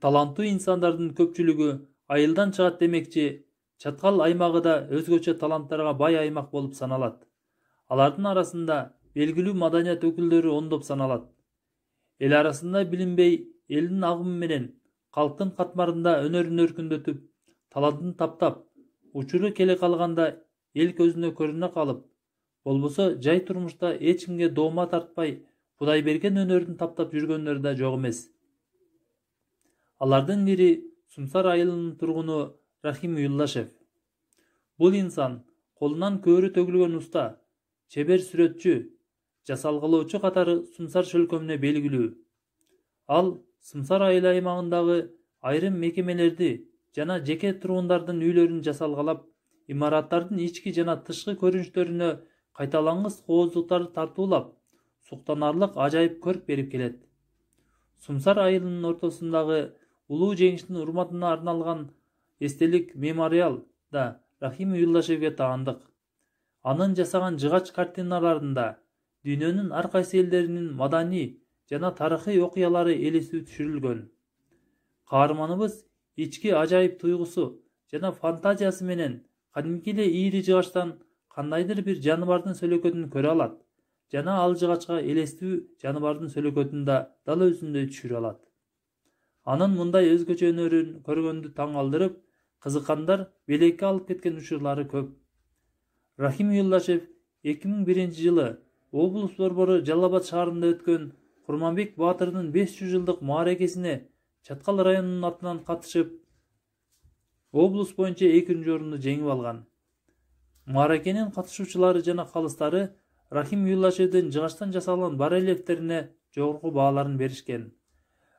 таланттуу инсандардын көпчүлүгү айылдан чыгат демекчи, чаткал аймагы да өзгөчө таланттарга бай аймак болуп саналат. Алардын арасында белгилүү маданият өкүлдөрү ондоп саналат. Эл арасында билинбей, элдин агымы менен калктын катмарында өнөрүн өркүндөтүп, талантын таптап, учуру келе калганда эл көзүнө көрүнө калып, болбосо жай турмушта эч кимге доoma тартпай, Кудай берген өнөрүн таптап жүргөндөр да жок эмес. Алардын бири Сумсар айылынын тургуну Рахим Юлдашев. Бул инсан колунан көөрү төгүлгөн уста, чебер сүрөтчү, жасалгалоочу катары Сумсар шөлкөмүнө белгилүү. Ал Сумсар айыл аймагындагы айрым мекемелерди жана жеке тургундардын үйлөрүн жасалгалап, имараттардын ички жана тышкы көрүнүштөрүнө кайталангыс кооздуктарды тартуулап, суктанарлык ажайып көрк берип келет. Сумсар айылынын ортосундагы улуу жеңиштин урматына арналган эстелик мемориал да Рахим Юлдашевге таандык. Анын жасаган жыгач картиналарында дүйнөнүн ар кайсы элдеринин маданий жана тарыхый окуялары элестүү түшүрүлгөн. Каарманыбыз ички ажайып туйгусу жана фантазиясы менен кадимки эле ийри жыгачтан кандайдыр бир жаныбардын сөөлөкөтүн көрө алат жана ал жыгачка элестүү жаныбардын сөөлөкөтүн да дал өзүндөй түшүрө алат. Анын мындай өзгөчө өнөрүн көргөндү таң калтырып, кызыккандар белекке алып кеткен учурлары көп. Рахим Юлдашев 2001-жылы облус борбору Жалал Абад шаарында өткөн Курманбек Баатырдын 500 жылдык мааракесине Чаткал районунун атынан катышып, облус боюнча 2-орунду жеңип алган. Мааракенин катышуучулары жана калыстары Рахим Юлдашевдин жыгачтан жасалган барельефтерине жогорку бааларын беришкен.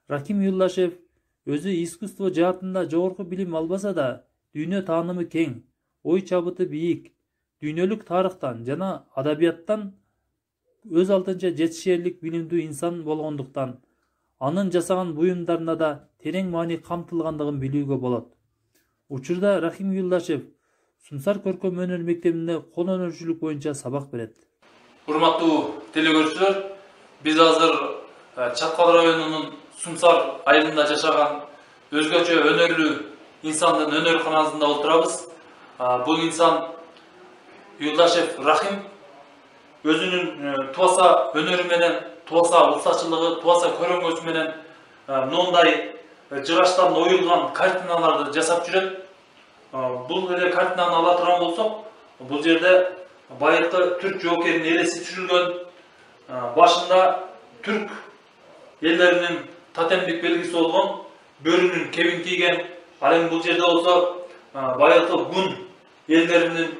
Рахим Юлдашев өзү искусство жаатында жогорку билим албаса да, дүйнө таанымы кең, ой чабыты бийик, дүйнөлүк тарыхтан жана адабияттан өз алдынча жетишерлик билимдүү инсан болгондуктан, анын жасаган буюмдарында да терең маани камтылгандыгын билүүгө болот. Учурда Рахим Юлдашев Сумсар көркөм өнөр мектебинде кол өнөрчүлүк боюнча сабак берет. Урматтуу телекөрүүчүлөр, биз азыр Чаткал районунун Сумсар айылында жашаган өзгөчө өнөрлүү инсандын өнөрканасында отурабыз. Бул инсан Юлдашев Рахим өзүнүн туаса өнөрү менен, туаса устачылыгы, туаса көрөңгөсү менен мындай жыгачтан оюлган картиналарды жасап жүрөт. Бул эле картинаны ала турган болсок, бул жерде байыркы түрк жоокеринин элеси түшүрүлгөн. Башында түрк элдеринин тотемдик белгиси болгон бөрүнүн кебин кийген. Ал эми бул жерде болсо байыркы гун элдеринин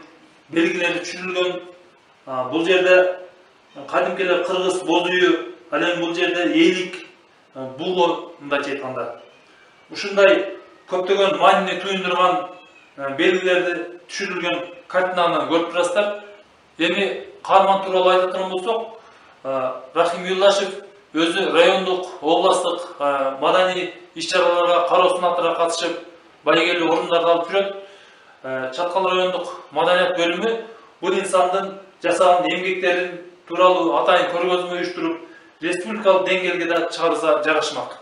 белгилери түшүрүлгөн. Бул жерде кадимки эле кыргыз боз үйү, ал эми бул жерде элик, булго мындайча айтканда. Ушундай көптөгөн маанини туюндурган белгилерди түшүрүлгөн картинаны көрүп турасыздар. Эми каарман тууралуу айта турган болсок, Рахим Юлдашев өзү райондук, областтык маданий иш-чараларга кароосунаттарга катышып, байгелүү орундарды алып жүрөт. Чаткал райондук маданият бөлүмү бул инсандын жасаган эмгектерин тууралуу атайын көргөзмө уюштуруп, республикалык деңгээлге да чыгарса жарашмак.